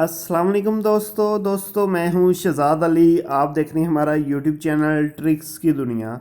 अस्सलाम वालेकुम दोस्तों मैं हूं शहजाद अली। आप देख रहे हैं हमारा यूट्यूब चैनल ट्रिक्स की दुनिया।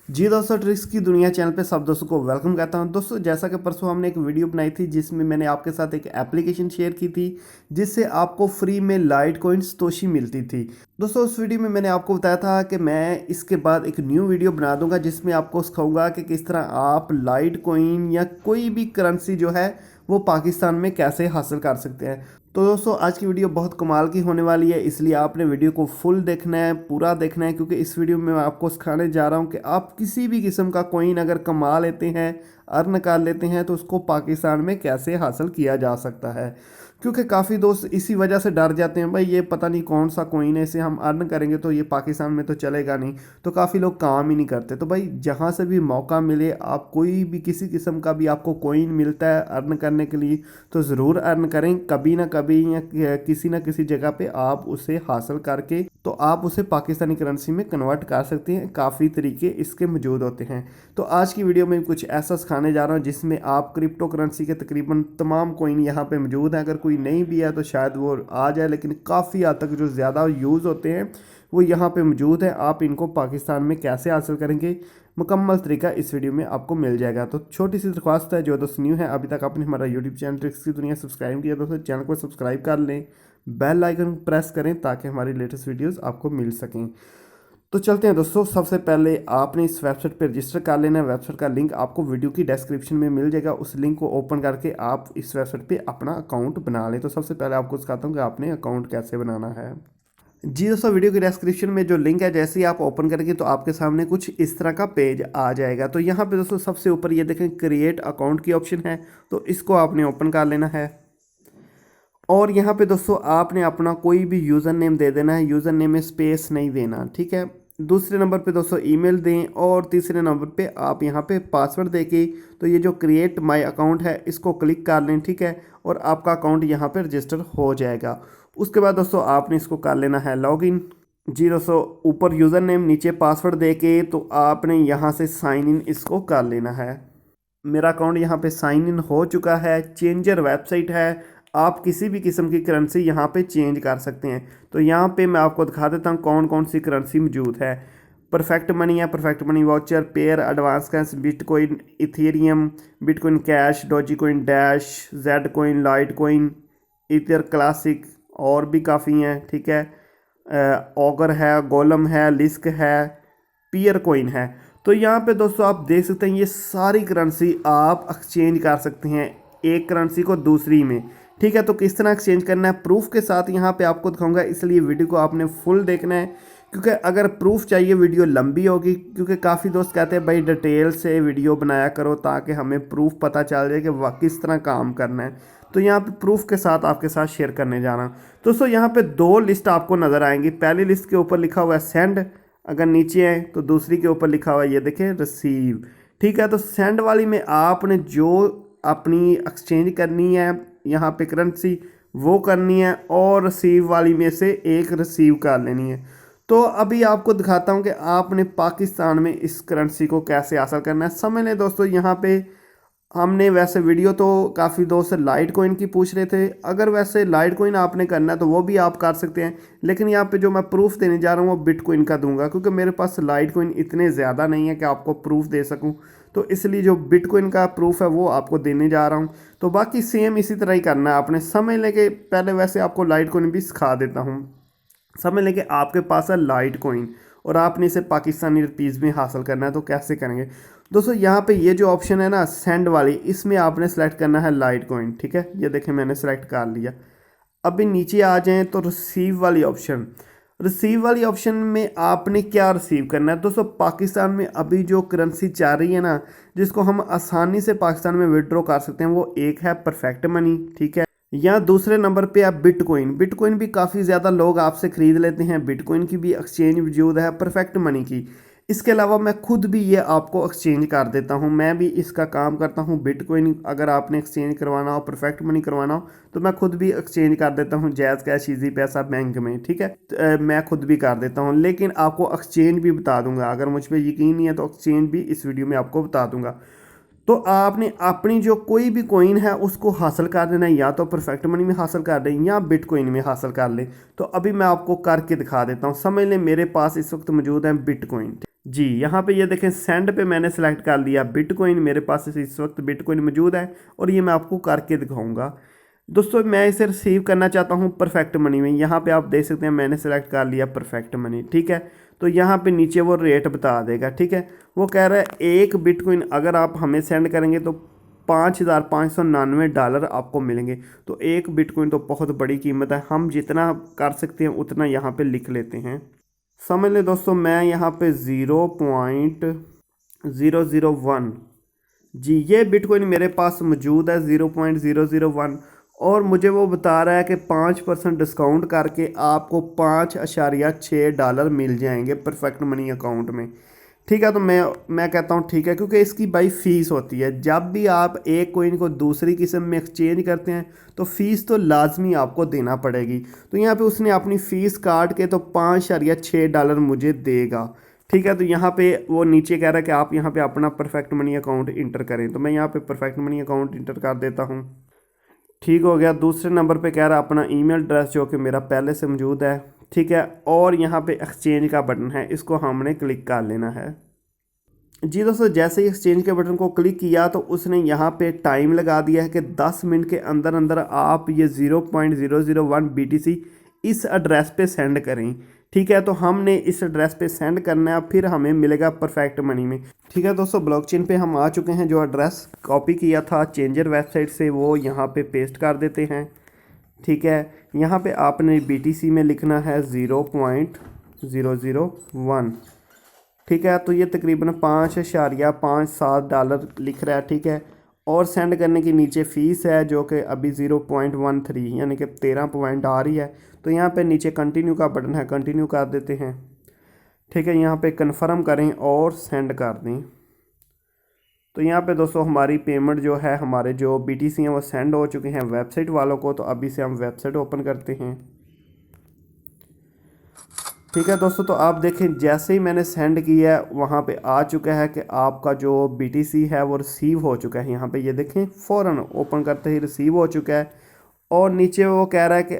जी दोस्तों, ट्रिक्स की दुनिया चैनल पे सब दोस्तों को वेलकम कहता हूं। दोस्तों, जैसा कि परसों हमने एक वीडियो बनाई थी जिसमें मैंने आपके साथ एक एप्लीकेशन शेयर की थी जिससे आपको फ्री में लाइट कॉइन्स तोशी मिलती थी। दोस्तों, उस वीडियो में मैंने आपको बताया था कि मैं इसके बाद एक न्यू वीडियो बना दूंगा जिसमें आपको सिखाऊंगा कि किस तरह आप लाइट कॉइन या कोई भी करेंसी जो है वो पाकिस्तान में कैसे हासिल कर सकते हैं। तो दोस्तों, आज की वीडियो बहुत कमाल की होने वाली है, इसलिए आपने वीडियो को फुल देखना है, पूरा देखना है, क्योंकि इस वीडियो में मैं आपको सिखाने जा रहा हूं कि आप किसी भी किस्म का कॉइन अगर कमा लेते हैं, अर्न कर लेते हैं, तो उसको पाकिस्तान में कैसे हासिल किया जा सकता है। क्योंकि काफ़ी दोस्त इसी वजह से डर जाते हैं, भाई ये पता नहीं कौन सा कॉइन है, इसे हम अर्न करेंगे तो ये पाकिस्तान में तो चलेगा नहीं, तो काफ़ी लोग काम ही नहीं करते। तो भाई जहाँ से भी मौका मिले, आप कोई भी किसी किस्म का भी आपको कॉइन मिलता है अर्न करने के लिए, तो ज़रूर अर्न करें। कभी ना कभी या किसी ना किसी जगह पे आप उसे हासिल करके तो आप उसे पाकिस्तानी करेंसी में कन्वर्ट कर सकते हैं। काफ़ी तरीके इसके मौजूद होते हैं। तो आज की वीडियो में कुछ ऐसा सिखाने जा रहा हूँ जिसमें आप क्रिप्टो करेंसी के तकरीबन तमाम कॉइन यहाँ पे मौजूद हैं। अगर कोई नहीं भी है तो शायद वो आ जाए, लेकिन काफ़ी हद तक जो ज़्यादा यूज़ होते हैं वो यहाँ पे मौजूद है। आप इनको पाकिस्तान में कैसे हासिल करेंगे, मुकम्मल तरीका इस वीडियो में आपको मिल जाएगा। तो छोटी सी दरख्वास्त है, जो दोस्त न्यू है अभी तक आपने हमारा यूट्यूब चैनल ट्रिक्स की दुनिया सब्सक्राइब किया, दोस्तों चैनल को सब्सक्राइब कर लें, बेल आइकन प्रेस करें ताकि हमारी लेटेस्ट वीडियोस आपको मिल सकें। तो चलते हैं दोस्तों, सबसे पहले आपने इस वेबसाइट पर रजिस्टर कर लेना है। वेबसाइट का लिंक आपको वीडियो की डिस्क्रिप्शन में मिल जाएगा। उस लिंक को ओपन करके आप इस वेबसाइट पे अपना अकाउंट बना लें। तो सबसे पहले आपको सिखाता हूँ कि आपने अकाउंट कैसे बनाना है। जी दोस्तों, वीडियो की डिस्क्रिप्शन में जो लिंक है जैसे ही आप ओपन करेंगे तो आपके सामने कुछ इस तरह का पेज आ जाएगा। तो यहाँ पे दोस्तों सबसे ऊपर ये देखें क्रिएट अकाउंट की ऑप्शन है, तो इसको आपने ओपन कर लेना है। और यहाँ पे दोस्तों आपने अपना कोई भी यूज़र नेम दे देना है। यूज़र नेम में स्पेस नहीं देना, ठीक है। दूसरे नंबर पे दोस्तों ईमेल दें, और तीसरे नंबर पे आप यहाँ पे पासवर्ड देके तो ये जो क्रिएट माय अकाउंट है इसको क्लिक कर लें, ठीक है। और आपका अकाउंट यहाँ पे रजिस्टर हो जाएगा। उसके बाद दोस्तों आपने इसको कर लेना है लॉगिन। जी दोस्तों, ऊपर यूज़र नेम नीचे पासवर्ड देके तो आपने यहाँ से साइन इन इसको कर लेना है। मेरा अकाउंट यहाँ पे साइन इन हो चुका है। चेंजर वेबसाइट है, आप किसी भी किस्म की करेंसी यहाँ पे चेंज कर सकते हैं। तो यहाँ पे मैं आपको दिखा देता हूँ कौन कौन सी करेंसी मौजूद है। परफेक्ट मनी है, perfect money voucher, pair, advance cash, bitcoin, Ethereum, bitcoin cash, Doge coin dash, Z coin, light coin, ether classic, और भी काफ़ी हैं, ठीक है। ऑगर है, गोलम है, लिस्क है, पियर कॉइन है। तो यहाँ पे दोस्तों आप देख सकते हैं ये सारी करेंसी आप एक्सचेंज कर सकते हैं एक करेंसी को दूसरी में, ठीक है। तो किस तरह एक्सचेंज करना है प्रूफ के साथ यहाँ पे आपको दिखाऊंगा, इसलिए वीडियो को आपने फुल देखना है। क्योंकि अगर प्रूफ चाहिए वीडियो लंबी होगी, क्योंकि काफ़ी दोस्त कहते हैं भाई डिटेल से वीडियो बनाया करो ताकि हमें प्रूफ पता चल जाए कि किस तरह काम करना है। तो यहाँ पे प्रूफ के साथ आपके साथ शेयर करने जा रहा हूँ। दोस्तों यहाँ पे दो लिस्ट आपको नज़र आएंगी। पहली लिस्ट के ऊपर लिखा हुआ है सेंड, अगर नीचे है तो दूसरी के ऊपर लिखा हुआ है ये देखें रिसीव, ठीक है। तो सेंड वाली में आपने जो अपनी एक्सचेंज करनी है यहाँ पे करेंसी वो करनी है, और रिसीव वाली में से एक रिसीव कर लेनी है। तो अभी आपको दिखाता हूँ कि आपने पाकिस्तान में इस करेंसी को कैसे हासिल करना है। समझ लें दोस्तों, यहाँ पे हमने वैसे वीडियो तो काफ़ी दोस्त लाइट कॉइन की पूछ रहे थे। अगर वैसे लाइट कॉइन आपने करना है तो वो भी आप कर सकते हैं, लेकिन यहाँ पे जो मैं प्रूफ देने जा रहा हूँ वो बिटकॉइन का दूंगा, क्योंकि मेरे पास लाइट कॉइन इतने ज़्यादा नहीं है कि आपको प्रूफ दे सकूँ। तो इसलिए जो बिटकॉइन का प्रूफ है वो आपको देने जा रहा हूँ। तो बाकी सेम इसी तरह ही करना है आपने। समझ लें कि पहले वैसे आपको लाइट कॉइन भी सिखा देता हूँ। समझ लें कि आपके पास है लाइट कॉइन और आपने इसे पाकिस्तानी रुपीज़ में हासिल करना है, तो कैसे करेंगे दोस्तों। यहाँ पे ये जो ऑप्शन है ना सेंड वाली, इसमें आपने सेलेक्ट करना है लाइट कॉइन, ठीक है। ये देखें मैंने सेलेक्ट कर लिया। अभी नीचे आ जाएं तो रिसीव वाली ऑप्शन, रिसीव वाली ऑप्शन में आपने क्या रिसीव करना है दोस्तों। पाकिस्तान में अभी जो करेंसी चल रही है ना जिसको हम आसानी से पाकिस्तान में विड्रॉ कर सकते हैं, वो एक है परफेक्ट मनी, ठीक है। या दूसरे नंबर पे आप बिटकॉइन, बिटकॉइन भी काफ़ी ज़्यादा लोग आपसे ख़रीद लेते हैं। बिटकॉइन की भी एक्सचेंज मौजूद है, परफेक्ट मनी की। इसके अलावा मैं खुद भी ये आपको एक्सचेंज कर देता हूँ, मैं भी इसका काम करता हूँ। बिटकॉइन अगर आपने एक्सचेंज करवाना हो, परफेक्ट मनी करवाना हो, तो मैं खुद भी एक्सचेंज कर देता हूँ जैज़ कैश, इजी पैसा, बैंक में, ठीक है। मैं खुद भी कर देता हूँ, लेकिन आपको एक्सचेंज भी बता दूंगा। अगर मुझ पर यकीन नहीं है तो एक्सचेंज भी इस वीडियो में आपको बता दूंगा। तो आपने अपनी जो कोई भी कॉइन है उसको हासिल कर देना है, या तो परफेक्ट मनी में हासिल कर दें या बिटकॉइन में हासिल कर लें। तो अभी मैं आपको करके दिखा देता हूँ। समझ लें मेरे पास इस वक्त मौजूद है बिटकॉइन जी। यहाँ पे ये देखें सेंड पे मैंने सेलेक्ट कर लिया बिटकॉइन, मेरे पास इस वक्त बिटकॉइन मौजूद है और ये मैं आपको करके दिखाऊंगा। दोस्तों मैं इसे रिसीव करना चाहता हूँ परफेक्ट मनी में। यहाँ पे आप देख सकते हैं मैंने सेलेक्ट कर लिया परफेक्ट मनी, ठीक है। तो यहाँ पे नीचे वो रेट बता देगा, ठीक है। वो कह रहा है एक बिटकॉइन अगर आप हमें सेंड करेंगे तो $5,599 आपको मिलेंगे। तो एक बिटकॉइन तो बहुत बड़ी कीमत है, हम जितना कर सकते हैं उतना यहाँ पे लिख लेते हैं। समझ लें दोस्तों मैं यहाँ पे 0.001 जी ये बिटकॉइन मेरे पास मौजूद है 0.001, और मुझे वो बता रहा है कि 5% डिस्काउंट करके आपको $5.6 मिल जाएंगे परफेक्ट मनी अकाउंट में, ठीक है। तो मैं कहता हूँ ठीक है, क्योंकि इसकी भाई फ़ीस होती है। जब भी आप एक कोइन को दूसरी किस्म में एक्सचेंज करते हैं तो फ़ीस तो लाजमी आपको देना पड़ेगी। तो यहाँ पे उसने अपनी फ़ीस काट के तो $5.6 मुझे देगा, ठीक है। तो यहाँ पे वो नीचे कह रहा है कि आप यहाँ पे अपना परफेक्ट मनी अकाउंट इंटर करें। तो मैं यहाँ पे परफेक्ट मनी अकाउंट इंटर कर देता हूँ, ठीक हो गया। दूसरे नंबर पे कह रहा है अपना ईमेल एड्रेस जो कि मेरा पहले से मौजूद है, ठीक है। और यहाँ पे एक्सचेंज का बटन है, इसको हमने क्लिक कर लेना है जी। दोस्तों जैसे ही एक्सचेंज के बटन को क्लिक किया तो उसने यहाँ पे टाइम लगा दिया है कि 10 मिनट के अंदर अंदर आप ये 0.001 BTC इस एड्रेस पे सेंड करें, ठीक है। तो हमने इस एड्रेस पे सेंड करना है, फिर हमें मिलेगा परफेक्ट मनी में, ठीक है। दोस्तों ब्लॉकचेन पे हम आ चुके हैं। जो एड्रेस कॉपी किया था चेंजर वेबसाइट से वो यहाँ पे पेस्ट कर देते हैं, ठीक है। यहाँ पे आपने BTC में लिखना है 0.001, ठीक है। तो ये तकरीबन $5.57 लिख रहा है, ठीक है। और सेंड करने की नीचे फ़ीस है जो कि अभी 0.13 यानी कि 13 पॉइंट आ रही है। तो यहाँ पे नीचे कंटिन्यू का बटन है, कंटिन्यू कर देते हैं, ठीक है। यहाँ पे कंफर्म करें और सेंड कर दें। तो यहाँ पे दोस्तों हमारी पेमेंट जो है, हमारे जो BTC हैं वो सेंड हो चुके हैं वेबसाइट वालों को। तो अभी से हम वेबसाइट ओपन करते हैं, ठीक है दोस्तों। तो आप देखें जैसे ही मैंने सेंड किया है वहाँ पे आ चुका है कि आपका जो BTC है वो रिसीव हो चुका है। यहाँ पे ये देखें फ़ौरन ओपन करते ही रिसीव हो चुका है। और नीचे वो कह रहा है कि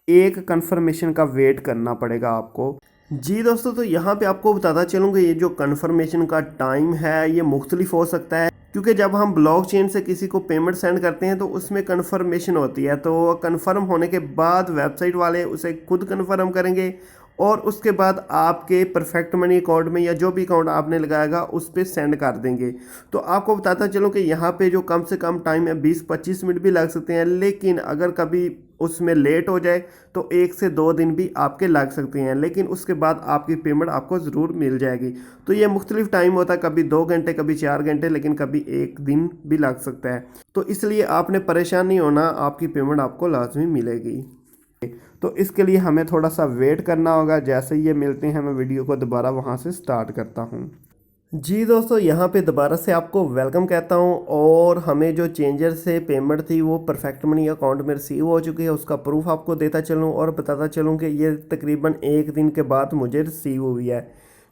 एक कंफर्मेशन का वेट करना पड़ेगा आपको जी। दोस्तों तो यहाँ पे आपको बताता चलूँ कि ये जो कंफर्मेशन का टाइम है ये मुख्तलिफ हो सकता है, क्योंकि जब हम ब्लॉकचेन से किसी को पेमेंट सेंड करते हैं तो उसमें कंफर्मेशन होती है। तो कंफर्म होने के बाद वेबसाइट वाले उसे खुद कंफर्म करेंगे और उसके बाद आपके परफेक्ट मनी अकाउंट में या जो भी अकाउंट आपने लगाएगा उस पर सेंड कर देंगे। तो आपको बताता चलूँ कि यहाँ पे जो कम से कम टाइम है 20-25 मिनट भी लग सकते हैं, लेकिन अगर कभी उसमें लेट हो जाए तो 1 से 2 दिन भी आपके लग सकते हैं, लेकिन उसके बाद आपकी पेमेंट आपको ज़रूर मिल जाएगी। तो ये मुख्तलिफ टाइम होता है, कभी 2 घंटे कभी 4 घंटे, लेकिन कभी 1 दिन भी लग सकता है। तो इसलिए आपने परेशान नहीं होना, आपकी पेमेंट आपको लाजमी मिलेगी। तो इसके लिए हमें थोड़ा सा वेट करना होगा। जैसे ही ये मिलते हैं मैं वीडियो को दोबारा वहाँ से स्टार्ट करता हूँ जी। दोस्तों यहाँ पे दोबारा से आपको वेलकम कहता हूँ। और हमें जो चेंजर से पेमेंट थी वो परफेक्ट मनी अकाउंट में रिसीव हो चुकी है, उसका प्रूफ आपको देता चलूँ और बताता चलूँ कि ये तकरीबन 1 दिन के बाद मुझे रिसीव हुई है।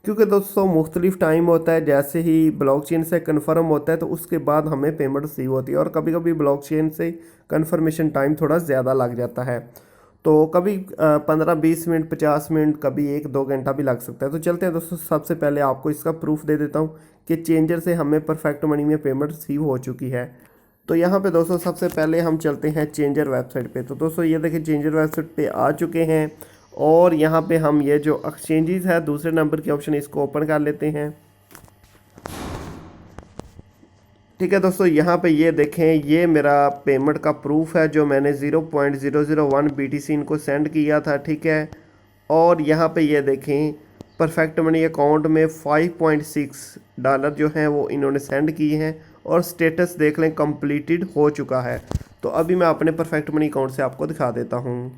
क्योंकि दोस्तों मुख्तलिफ टाइम होता है, जैसे ही ब्लॉकचेन से कन्फर्म होता है तो उसके बाद हमें पेमेंट रिसीव होती है, और कभी कभी ब्लॉकचेन से कन्फर्मेशन टाइम थोड़ा ज़्यादा लग जाता है। तो कभी 15-20 मिनट 50 मिनट, कभी 1-2 घंटा भी लग सकता है। तो चलते हैं दोस्तों, सबसे पहले आपको इसका प्रूफ दे देता हूँ कि चेंजर से हमें परफेक्ट मनी में पेमेंट रिसीव हो चुकी है। तो यहाँ पे दोस्तों सबसे पहले हम चलते हैं चेंजर वेबसाइट पे। तो दोस्तों ये देखिए चेंजर वेबसाइट पे आ चुके हैं, और यहाँ पे हम ये जो एक्सचेंजेस है दूसरे नंबर के ऑप्शन इसको ओपन कर लेते हैं, ठीक है दोस्तों। यहाँ पे ये देखें ये मेरा पेमेंट का प्रूफ है जो मैंने 0.001 BTC इनको सेंड किया था, ठीक है। और यहाँ पे ये देखें परफेक्ट मनी अकाउंट में $5.6 जो हैं वो इन्होंने सेंड किए हैं, और स्टेटस देख लें कंप्लीटेड हो चुका है। तो अभी मैं अपने परफेक्ट मनी अकाउंट से आपको दिखा देता हूँ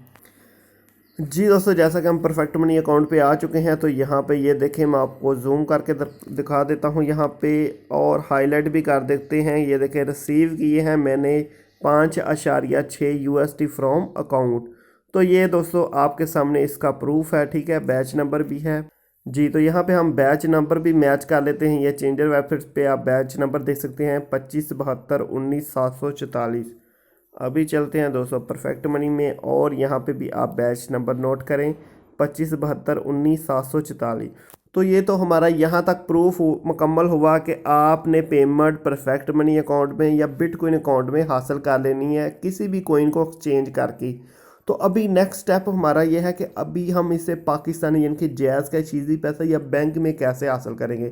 जी। दोस्तों जैसा कि हम परफेक्ट मनी अकाउंट पे आ चुके हैं, तो यहाँ पे ये देखें मैं आपको जूम करके दिखा देता हूँ यहाँ पे, और हाईलाइट भी कर देते हैं। ये देखें रिसीव किए हैं मैंने 5.6 USD फ्रॉम अकाउंट। तो ये दोस्तों आपके सामने इसका प्रूफ है, ठीक है। बैच नंबर भी है, जी, तो यहाँ पे हम बैच नंबर भी मैच कर लेते हैं। ये चेंजर वेबसाइट पे आप बैच नंबर देख सकते हैं 257219 744। अभी चलते हैं दोस्तों परफेक्ट मनी में और यहाँ पे भी आप बैच नंबर नोट करें 257219 744। तो ये तो हमारा यहाँ तक प्रूफ मुकम्मल हुआ कि आपने पेमेंट परफेक्ट मनी अकाउंट में या बिटकॉइन अकाउंट में हासिल कर लेनी है किसी भी कॉइन को एक्सचेंज करके। तो अभी नेक्स्ट स्टेप हमारा ये है कि अभी हम इसे पाकिस्तानी यानी कि जैज़ का चीज़ी पैसा या बैंक में कैसे हासिल करेंगे।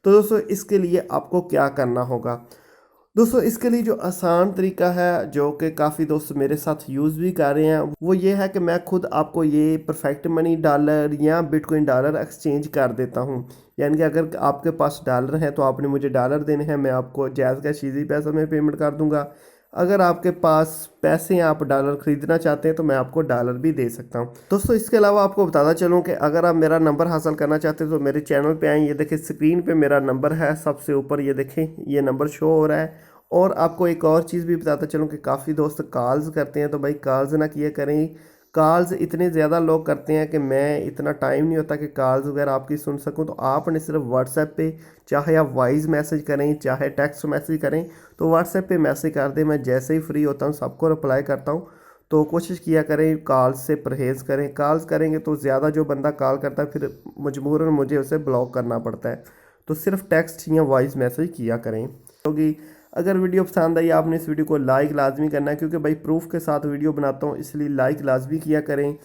तो दोस्तों इसके लिए आपको क्या करना होगा। दोस्तों इसके लिए जो आसान तरीका है जो कि काफ़ी दोस्त मेरे साथ यूज़ भी कर रहे हैं वो ये है कि मैं खुद आपको ये परफेक्ट मनी डॉलर या बिटकॉइन डॉलर एक्सचेंज कर देता हूँ। यानी कि अगर आपके पास डॉलर हैं तो आपने मुझे डॉलर देने हैं, मैं आपको जायज़ का चीज़ी पैसा में पेमेंट कर दूंगा। अगर आपके पास पैसे हैं, आप डॉलर ख़रीदना चाहते हैं तो मैं आपको डॉलर भी दे सकता हूं। दोस्तों इसके अलावा आपको बताता चलूं कि अगर आप मेरा नंबर हासिल करना चाहते हैं तो मेरे चैनल पे आएँ। ये देखें स्क्रीन पे मेरा नंबर है सबसे ऊपर, ये देखें ये नंबर शो हो रहा है। और आपको एक और चीज़ भी बताता चलूँ कि काफ़ी दोस्त कॉल्स करते हैं, तो भाई कॉल्स ना किया करें। कॉल्स इतने ज़्यादा लोग करते हैं कि मैं इतना टाइम नहीं होता कि कॉल्स वगैरह आपकी सुन सकूं। तो आपने सिर्फ व्हाट्सएप पे चाहे आप वॉइस मैसेज करें चाहे टेक्स्ट मैसेज करें, तो व्हाट्सएप पे मैसेज कर दें। मैं जैसे ही फ्री होता हूँ सबको रिप्लाई करता हूँ। तो कोशिश किया करें कॉल्स से परहेज़ करें। कॉल्स करेंगे तो ज़्यादा जो बंदा कॉल करता है फिर मजबूरन मुझे उसे ब्लॉक करना पड़ता है। तो सिर्फ टेक्स्ट या वॉइस मैसेज किया करें। क्योंकि अगर वीडियो पसंद आई आपने इस वीडियो को लाइक लाजमी करना है, क्योंकि भाई प्रूफ के साथ वीडियो बनाता हूँ इसलिए लाइक लाजमी किया करें।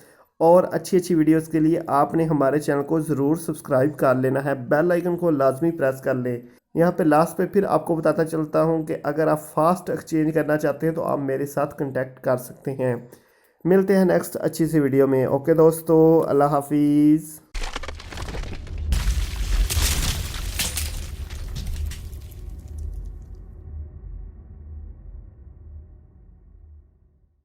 और अच्छी अच्छी वीडियोस के लिए आपने हमारे चैनल को ज़रूर सब्सक्राइब कर लेना है, बेल आइकन को लाजमी प्रेस कर ले। यहाँ पे लास्ट पे फिर आपको बताता चलता हूँ कि अगर आप फास्ट एक्सचेंज करना चाहते हैं तो आप मेरे साथ कॉन्टैक्ट कर सकते हैं। मिलते हैं नेक्स्ट अच्छी सी वीडियो में। ओके दोस्तों, अल्लाह हाफिज़।